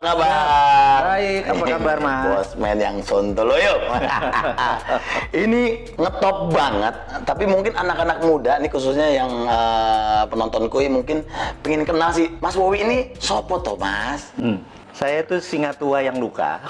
Kabar? Baik, apa kabar Mas? Bosman yang sontoloyo. Ini ngetop banget, tapi mungkin anak-anak muda nih khususnya yang penontonku mungkin pengen kenal sih Mas Wowi ini sopo toh Mas? Saya itu singa tua yang luka.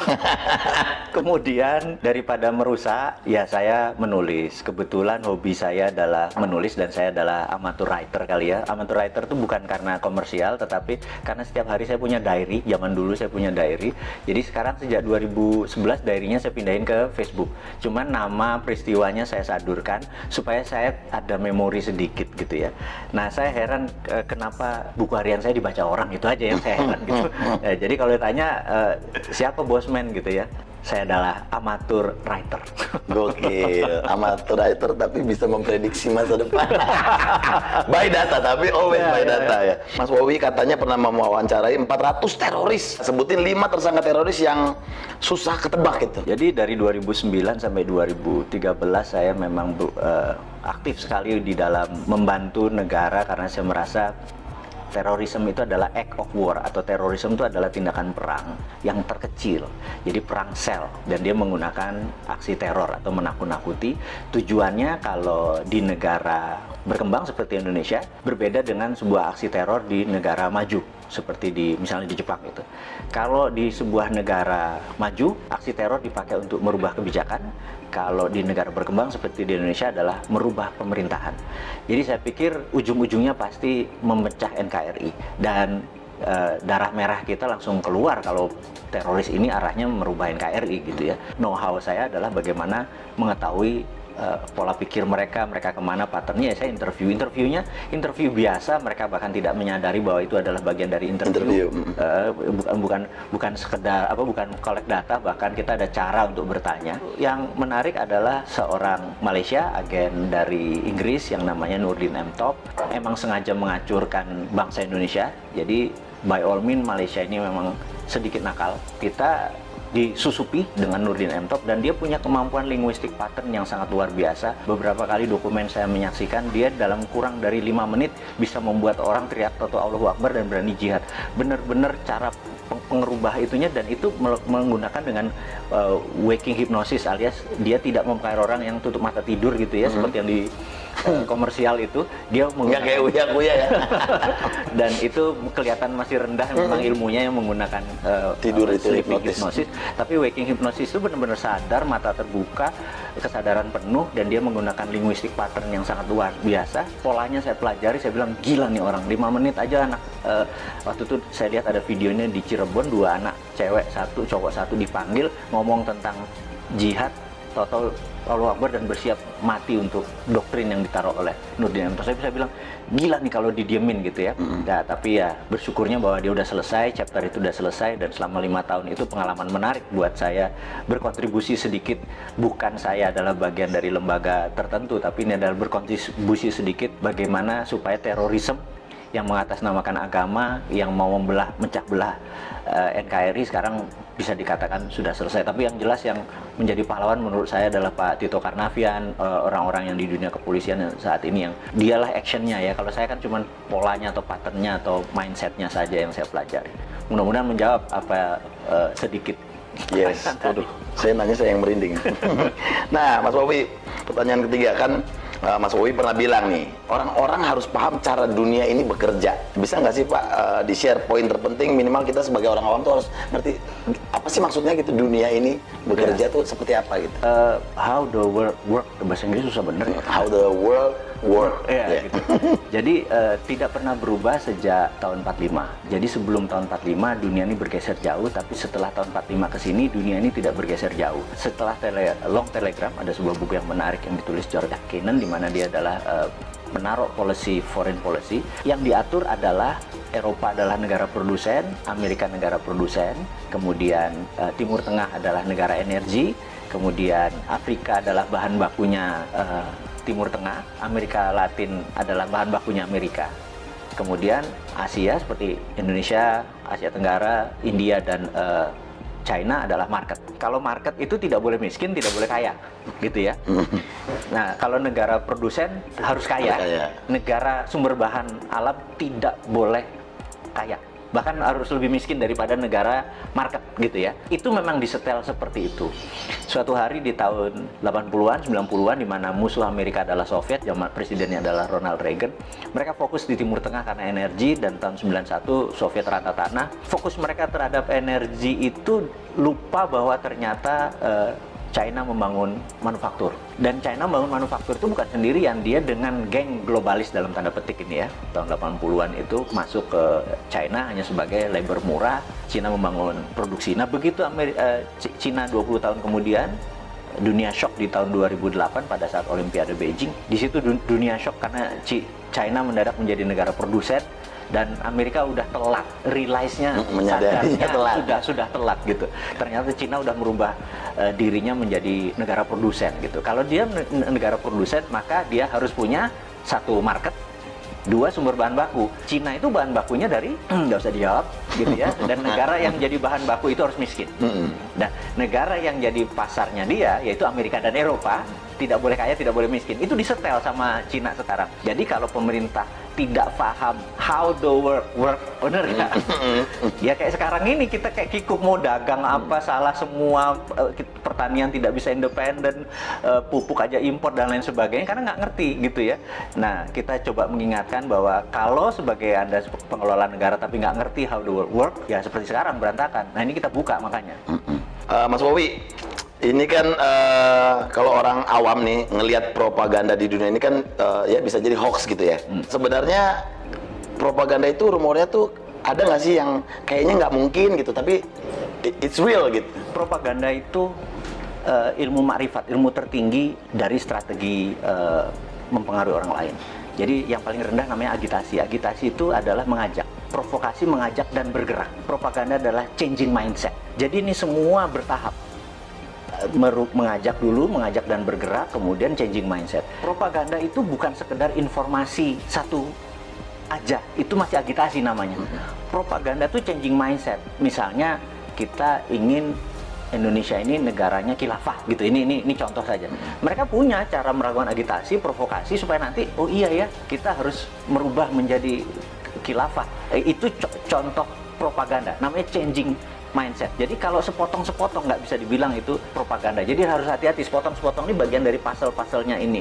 Kemudian daripada merusak, ya saya menulis. Kebetulan hobi saya adalah menulis dan saya adalah amateur writer kali ya. Amateur writer itu bukan karena komersial, tetapi karena setiap hari saya punya diary. Zaman dulu saya punya diary. Jadi sekarang sejak 2011 diary-nya saya pindahin ke Facebook. Cuman nama peristiwanya saya sadurkan supaya saya ada memori sedikit gitu ya. Nah saya heran kenapa buku harian saya dibaca orang, itu aja yang saya heran gitu. Jadi kalau tanya siapa Bosman gitu ya, saya adalah amatur writer. Gokil, amatur writer tapi bisa memprediksi masa depan. By data, tapi always by data ya. Mas Wowi katanya pernah mewawancarai 400 teroris. Sebutin 5 tersangka teroris yang susah ketebak gitu. Jadi dari 2009 sampai 2013 saya memang aktif sekali di dalam membantu negara karena saya merasa terorisme itu adalah act of war, atau terorisme itu adalah tindakan perang yang terkecil. Jadi perang sel, dan dia menggunakan aksi teror atau menakut-nakuti. Tujuannya kalau di negara berkembang seperti Indonesia berbeda dengan sebuah aksi teror di negara maju seperti misalnya di Jepang itu. Kalau di sebuah negara maju, aksi teror dipakai untuk merubah kebijakan. Kalau di negara berkembang seperti di Indonesia adalah merubah pemerintahan. Jadi saya pikir ujung-ujungnya pasti memecah NKRI, dan darah merah kita langsung keluar kalau teroris ini arahnya merubah NKRI gitu ya. Know-how saya adalah bagaimana mengetahui pola pikir mereka kemana, patternnya. Ya saya interview biasa, mereka bahkan tidak menyadari bahwa itu adalah bagian dari interview. Bukan sekedar bukan collect data, bahkan kita ada cara untuk bertanya. Yang menarik adalah seorang Malaysia, agen dari Inggris yang namanya Nurdin M. Top, emang sengaja mengacurkan bangsa Indonesia. Jadi by all means Malaysia ini memang sedikit nakal. Kita disusupi dengan Nurdin M. Top, dan dia punya kemampuan linguistik pattern yang sangat luar biasa. Beberapa kali dokumen saya menyaksikan, dia dalam kurang dari 5 menit bisa membuat orang teriak Toto Allahu Akbar dan berani jihad. Bener-bener cara pengerubah itunya, dan itu menggunakan dengan waking hypnosis, alias dia tidak memakai orang yang tutup mata tidur gitu ya, seperti yang di komersial itu. Dia nggak kayak uya-uya ya. Dan itu kelihatan masih rendah memang ilmunya yang menggunakan tidur itu hipnosis. Tapi waking hypnosis itu benar-benar sadar, mata terbuka, kesadaran penuh, dan dia menggunakan linguistik pattern yang sangat luar biasa. Polanya saya pelajari, saya bilang gila nih orang, 5 menit aja anak. Waktu itu saya lihat ada videonya di Cirebon, 2 anak, cewek 1, cowok 1 dipanggil ngomong tentang jihad, Toto Allahu Akbar, dan bersiap mati untuk doktrin yang ditaruh oleh Nurdin M. Top. Saya bisa bilang gila nih kalau didiemin gitu ya. Nah, tapi ya bersyukurnya bahwa dia udah selesai, chapter itu udah selesai, dan selama 5 tahun itu pengalaman menarik buat saya, berkontribusi sedikit. Bukan saya adalah bagian dari lembaga tertentu, tapi ini adalah berkontribusi sedikit bagaimana supaya terorisme yang mengatasnamakan agama, yang mau mecah belah NKRI sekarang bisa dikatakan sudah selesai. Tapi yang jelas yang menjadi pahlawan menurut saya adalah Pak Tito Karnavian, orang-orang yang di dunia kepolisian saat ini, yang dialah actionnya ya. Kalau saya kan cuma polanya atau patternnya atau mindsetnya saja yang saya pelajari. Mudah-mudahan menjawab apa sedikit. Yes, aduh, saya yang merinding. Nah, Mas Wowi, pertanyaan ketiga kan, Mas Wowi pernah bilang nih, orang-orang harus paham cara dunia ini bekerja. Bisa nggak sih Pak di-share poin terpenting, minimal kita sebagai orang awam tuh harus ngerti apa sih maksudnya gitu, dunia ini bekerja tuh seperti apa gitu. How the world work, bahasa Inggris susah bener ya. How the world work. Gitu. Jadi tidak pernah berubah sejak tahun 45. Jadi sebelum tahun 45 dunia ini bergeser jauh, tapi setelah tahun 45 ke sini dunia ini tidak bergeser jauh. Setelah Long Telegram, ada sebuah buku yang menarik yang ditulis George Kennan, di mana dia adalah menaruh foreign policy yang diatur adalah Eropa adalah negara produsen, Amerika negara produsen, kemudian Timur Tengah adalah negara energi, kemudian Afrika adalah bahan bakunya Timur Tengah, Amerika Latin adalah bahan bakunya Amerika, kemudian Asia seperti Indonesia, Asia Tenggara, India, dan China adalah market. Kalau market itu tidak boleh miskin, tidak boleh kaya, gitu ya. Nah, kalau negara produsen harus kaya. Negara sumber bahan alam tidak boleh kaya. bahkan harus lebih miskin daripada negara market gitu ya. Itu memang disetel seperti itu. Suatu hari di tahun 80-an, 90-an di mana musuh Amerika adalah Soviet, zaman presidennya adalah Ronald Reagan. Mereka fokus di Timur Tengah karena energi, dan tahun 91 Soviet rata tanah. Fokus mereka terhadap energi itu lupa bahwa ternyata China membangun manufaktur. Dan China membangun manufaktur itu bukan sendirian, dia dengan geng globalis dalam tanda petik ini ya. Tahun 80-an itu masuk ke China hanya sebagai labor murah. China membangun produksi. Nah, begitu China 20 tahun kemudian, dunia shock di tahun 2008 pada saat Olimpiade Beijing. Di situ dunia shock karena China mendadak menjadi negara produsen. Dan Amerika udah telat, realize-nya, menyadarinya telat. Sudah telat gitu. Ternyata Cina udah merubah dirinya menjadi negara produsen gitu. Kalau dia negara produsen, maka dia harus punya satu market, dua sumber bahan baku. Cina itu bahan bakunya dari nggak usah dijawab gitu ya. Dan negara yang jadi bahan baku itu harus miskin. Dan negara yang jadi pasarnya dia, yaitu Amerika dan Eropa, tidak boleh kaya, tidak boleh miskin. Itu disetel sama Cina sekarang. Jadi kalau pemerintah tidak paham how the work, bener nggak? Ya kayak sekarang ini kita kayak kikuk mau dagang apa salah semua, pertanian tidak bisa independen, pupuk aja impor dan lain sebagainya karena nggak ngerti gitu ya. Nah, kita coba mengingatkan bahwa kalau sebagai Anda pengelola negara tapi nggak ngerti how the work, ya seperti sekarang berantakan. Nah, ini kita buka makanya. Mas Bowie, ini kan kalau orang awam nih ngelihat propaganda di dunia ini kan ya bisa jadi hoax gitu ya. Sebenarnya propaganda itu rumornya tuh ada nggak sih yang kayaknya nggak mungkin gitu, tapi it's real gitu. Propaganda itu ilmu makrifat, ilmu tertinggi dari strategi mempengaruhi orang lain. Jadi yang paling rendah namanya agitasi. Agitasi itu adalah mengajak. Provokasi mengajak dan bergerak. Propaganda adalah changing mindset. Jadi ini semua bertahap. Mengajak dulu, mengajak dan bergerak, kemudian changing mindset. Propaganda itu bukan sekedar informasi satu aja, itu masih agitasi namanya. Propaganda itu changing mindset. Misalnya kita ingin Indonesia ini negaranya khilafah gitu. Ini contoh saja. Mereka punya cara melakukan agitasi, provokasi supaya nanti oh iya ya, kita harus merubah menjadi khilafah. Itu contoh propaganda. Namanya changing mindset. Jadi kalau sepotong-sepotong nggak bisa dibilang itu propaganda. Jadi harus hati-hati, sepotong-sepotong ini bagian dari puzzle-puzzlenya ini.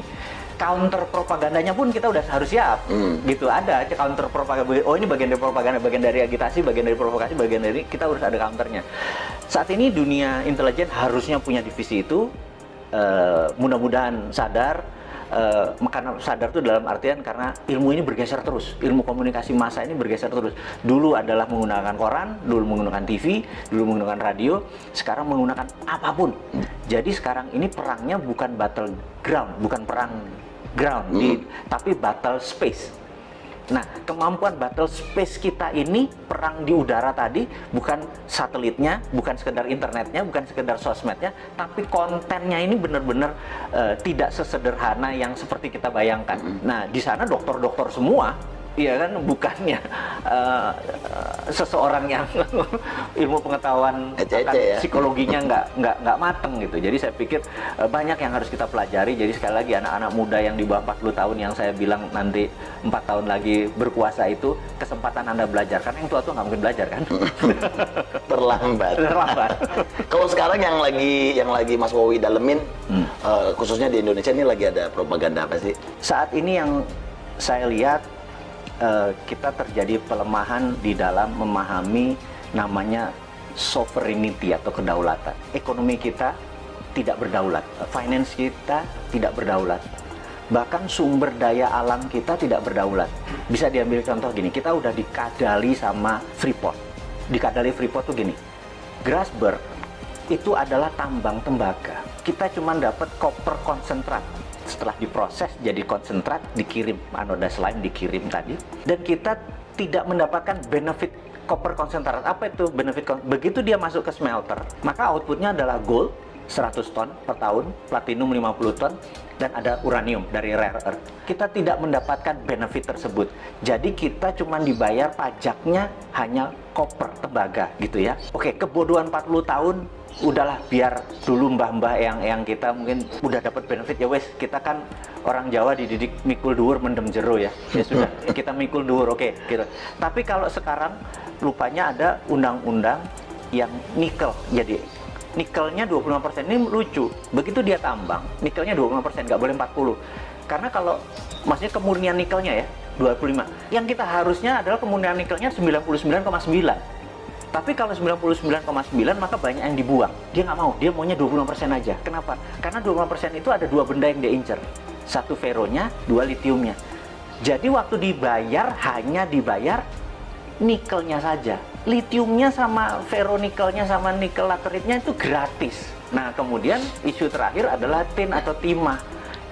Counter propagandanya pun kita udah harus siap. Gitu, ada counter propaganda. Oh, ini bagian dari propaganda, bagian dari agitasi, bagian dari provokasi, bagian dari kita harus ada counternya. Saat ini dunia intelijen harusnya punya divisi itu. Mudah-mudahan sadar. Karena sadar itu dalam artian karena ilmu ini bergeser terus, ilmu komunikasi massa ini bergeser terus. Dulu adalah menggunakan koran, dulu menggunakan TV, dulu menggunakan radio, sekarang menggunakan apapun. Jadi sekarang ini perangnya bukan battle ground, bukan perang ground, tapi battle space. Nah, kemampuan battle space kita ini, perang di udara tadi, bukan satelitnya, bukan sekedar internetnya, bukan sekedar sosmednya, tapi kontennya ini benar-benar tidak sesederhana yang seperti kita bayangkan. Nah, di sana dokter-dokter semua, iya kan, bukannya seseorang yang ilmu pengetahuan ya. psikologinya nggak mateng gitu. Jadi saya pikir banyak yang harus kita pelajari. Jadi sekali lagi anak-anak muda yang di bawah 40 tahun yang saya bilang nanti 4 tahun lagi berkuasa itu kesempatan Anda belajar, karena yang tua-tua nggak mungkin belajar kan. Terlambat. Kalau sekarang yang lagi Mas Bowie dalemin, khususnya di Indonesia ini lagi ada propaganda apa sih? Saat ini yang saya lihat kita terjadi pelemahan di dalam memahami namanya sovereignty atau kedaulatan. Ekonomi kita tidak berdaulat, finance kita tidak berdaulat, bahkan sumber daya alam kita tidak berdaulat. Bisa diambil contoh gini, kita udah dikadali sama Freeport. Dikadali Freeport tuh gini, Grasberg itu adalah tambang tembaga. Kita cuma dapat koper konsentrat. Setelah diproses jadi konsentrat, dikirim anoda slime, dikirim tadi, dan kita tidak mendapatkan benefit koper konsentrat. Apa itu benefit? Begitu dia masuk ke smelter, maka outputnya adalah gold 100 ton per tahun, platinum 50 ton, dan ada uranium dari rare earth. Kita tidak mendapatkan benefit tersebut. Jadi kita cuma dibayar pajaknya hanya koper, tembaga gitu ya. Oke, kebodohan 40 tahun, udahlah biar dulu mbah-mbah yang kita mungkin udah dapat benefit ya wes, kita kan orang Jawa dididik mikul dhuwur mendem jero ya. Ya sudah, kita mikul dhuwur, oke gitu. Tapi kalau sekarang rupanya ada undang-undang yang nikel, jadi nikelnya 25%. Ini lucu, begitu dia tambang, nikelnya 25%, nggak boleh 40. Karena kalau, maksudnya kemurnian nikelnya ya, 25. Yang kita harusnya adalah kemurnian nikelnya 99,9. Tapi kalau 99,9 maka banyak yang dibuang. Dia nggak mau, dia maunya 25% aja. Kenapa? Karena 25% itu ada dua benda yang dia incer. Satu feronya, dua litiumnya. Jadi waktu dibayar, hanya dibayar nikelnya saja. Litiumnya sama feronikelnya sama nikel lateritnya itu gratis. Nah, kemudian isu terakhir adalah tin atau timah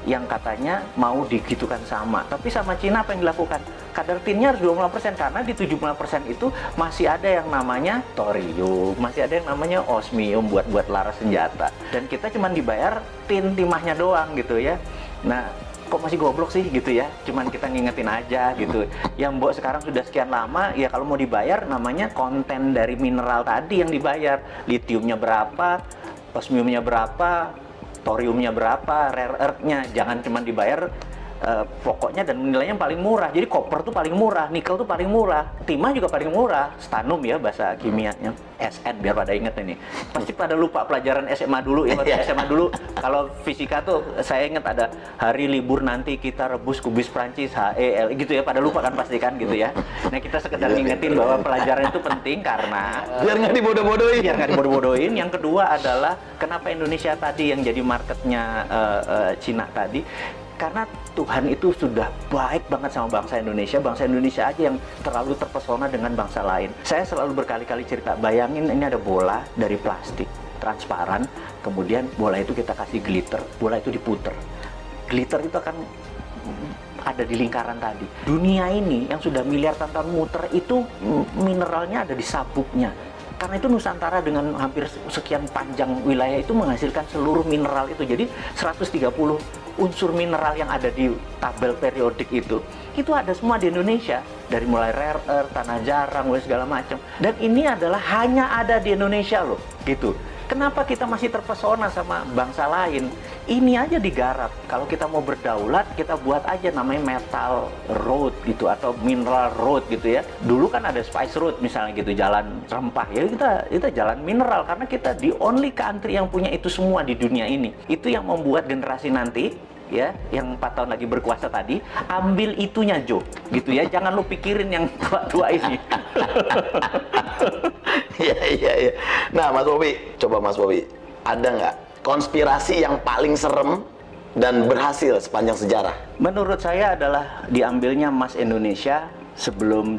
yang katanya mau digitukan sama. Tapi sama Cina apa yang dilakukan? Kadar tinnya harus 25% karena di 75% itu masih ada yang namanya thorium, masih ada yang namanya osmium buat laras senjata. Dan kita cuma dibayar tin timahnya doang gitu ya. Nah, kok masih goblok sih gitu ya, cuman kita ngingetin aja gitu. Yang Mbok sekarang sudah sekian lama, ya kalau mau dibayar namanya konten dari mineral tadi yang dibayar. Litiumnya berapa, osmiumnya berapa, thoriumnya berapa, rare earth-nya. Jangan cuma dibayar pokoknya dan nilainya yang paling murah. Jadi koper tuh paling murah, nikel tuh paling murah, timah juga paling murah, stannum ya bahasa kimianya, SN biar pada inget ini. Pasti pada lupa pelajaran SMA dulu ya, SMA dulu kalau fisika tuh saya inget ada hari libur nanti kita rebus kubis Prancis HEL gitu ya, pada lupa kan pasti kan gitu ya. Nah kita sekedar ngingetin bahwa pelajaran itu penting karena biar nggak dibodoh-bodohin. Biar nggak dibodoh-bodohin. Yang kedua adalah kenapa Indonesia tadi yang jadi marketnya Cina tadi. Karena Tuhan itu sudah baik banget sama bangsa Indonesia aja yang terlalu terpesona dengan bangsa lain. Saya selalu berkali-kali cerita, bayangin ini ada bola dari plastik, transparan, kemudian bola itu kita kasih glitter, bola itu diputer. Glitter itu akan ada di lingkaran tadi. Dunia ini yang sudah miliar tahun muter itu mineralnya ada di sabuknya. Karena itu Nusantara dengan hampir sekian panjang wilayah itu menghasilkan seluruh mineral itu. Jadi 130 unsur mineral yang ada di tabel periodik itu ada semua di Indonesia. Dari mulai rare earth, tanah jarang, segala macam. Dan ini adalah hanya ada di Indonesia loh, gitu. Kenapa kita masih terpesona sama bangsa lain? Ini aja digarap. Kalau kita mau berdaulat, kita buat aja namanya metal road gitu atau mineral road gitu ya. Dulu kan ada spice road misalnya gitu, jalan rempah ya, kita jalan mineral karena kita the only country yang punya itu semua di dunia ini. Itu yang membuat generasi nanti ya, yang 4 tahun lagi berkuasa tadi, ambil itunya Jo, gitu ya. Jangan lu pikirin yang tua-tua ini. Iya. Nah, Mas Bobi, coba Mas Bobi, ada nggak konspirasi yang paling serem dan berhasil sepanjang sejarah? Menurut saya adalah diambilnya emas Indonesia sebelum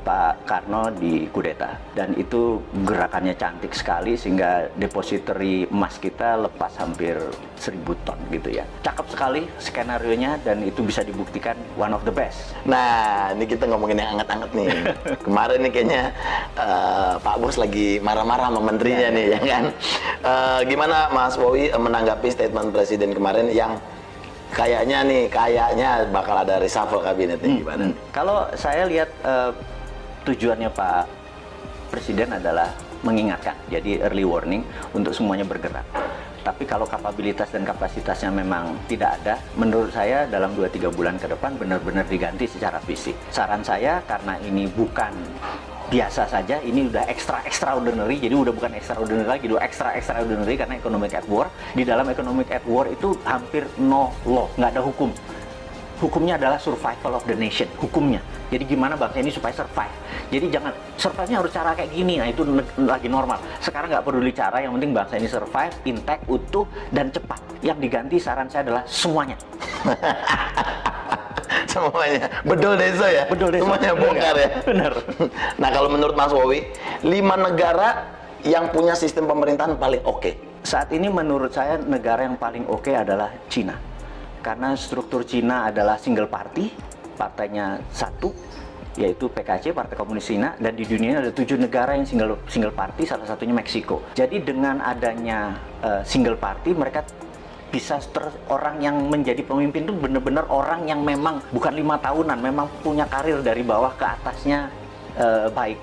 Pak Karno dikudeta, dan itu gerakannya cantik sekali sehingga depository emas kita lepas hampir 1000 ton gitu ya. Cakep sekali skenarionya dan itu bisa dibuktikan one of the best. Nah, ini kita ngomongin yang anget-anget nih. Kemarin nih kayaknya Pak Bos lagi marah-marah sama menterinya nih, ya kan? Gimana Mas Bowi menanggapi statement Presiden kemarin yang kayaknya bakal ada reshuffle kabinetnya gimana? Kalau saya lihat tujuannya Pak Presiden adalah mengingatkan, jadi early warning untuk semuanya bergerak. Tapi kalau kapabilitas dan kapasitasnya memang tidak ada, menurut saya dalam 2-3 bulan ke depan benar-benar diganti secara fisik. Saran saya, karena ini bukan biasa saja, ini udah extraordinary, jadi udah bukan extraordinary lagi, udah extraordinary karena economic at war. Di dalam economic at war itu hampir no law, nggak ada hukum. Hukumnya adalah survival of the nation, hukumnya. Jadi gimana bangsa ini supaya survive. Jadi jangan, survive-nya harus cara kayak gini, nah itu lagi normal. Sekarang nggak peduli cara, yang penting bangsa ini survive, intact, utuh, dan cepat. Yang diganti saran saya adalah semuanya. Semuanya, bedol desa ya? Bedol desa. Semuanya bongkar ya? Benar. Nah, kalau menurut Mas Wowi, 5 negara yang punya sistem pemerintahan paling oke. Saat ini menurut saya negara yang paling oke adalah Cina. Karena struktur Cina adalah single party, partainya satu, yaitu PKC, Partai Komunis Cina, dan di dunia ini ada 7 negara yang single party, salah satunya Meksiko. Jadi dengan adanya single party, mereka bisa orang yang menjadi pemimpin itu benar-benar orang yang memang bukan 5 tahunan, memang punya karir dari bawah ke atasnya baik.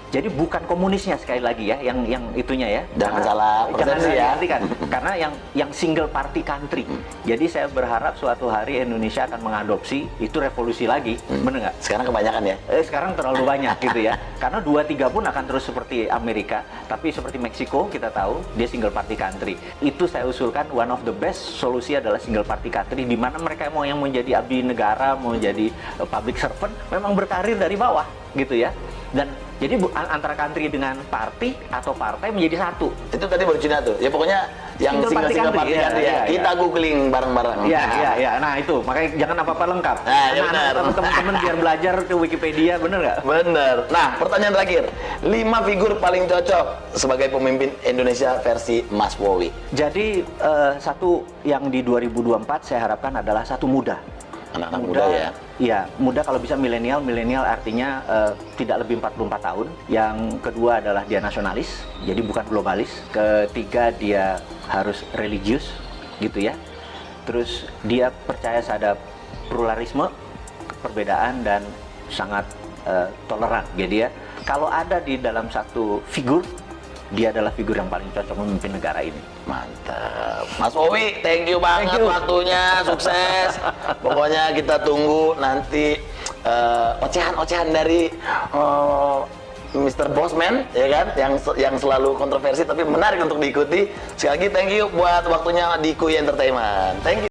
Jadi bukan komunisnya sekali lagi ya, yang itunya ya. Jangan salah persepsi ya. Kan? Karena yang single party country. Jadi saya berharap suatu hari Indonesia akan mengadopsi itu revolusi lagi, bener nggak? Sekarang kebanyakan ya. Sekarang terlalu banyak gitu ya. Karena 2-3 pun akan terus seperti Amerika, tapi seperti Meksiko kita tahu dia single party country. Itu saya usulkan one of the best solusi adalah single party country, di mana mereka mau yang menjadi abdi negara, mau jadi public servant, memang berkarir dari bawah gitu ya. Dan jadi antara country dengan party atau partai menjadi satu. Itu tadi baru Cina tuh. Ya pokoknya yang single party country ya. Kita googling bareng-bareng. Iya. Nah itu, makanya jangan apa-apa lengkap. Nah, ya benar. Teman-teman biar belajar ke Wikipedia, bener nggak? Bener. Nah, pertanyaan terakhir. 5 figur paling cocok sebagai pemimpin Indonesia versi Mas Wowi. Jadi satu yang di 2024 saya harapkan adalah satu muda. Anak-anak muda ya. Iya, muda kalau bisa milenial. Milenial artinya tidak lebih 44 tahun. Yang kedua adalah dia nasionalis, jadi bukan globalis. Ketiga dia harus religius, gitu ya. Terus dia percaya terhadap pluralisme, perbedaan, dan sangat toleran. Jadi ya, kalau ada di dalam satu figur, dia adalah figur yang paling cocok memimpin negara ini. Mantap. Mas Wowi, thank you banget waktunya, sukses. Pokoknya kita tunggu nanti ocehan-ocehan dari Mr. Bossman, ya kan, yang selalu kontroversi tapi menarik untuk diikuti. Sekali lagi thank you buat waktunya di Kuy Entertainment. Thank you.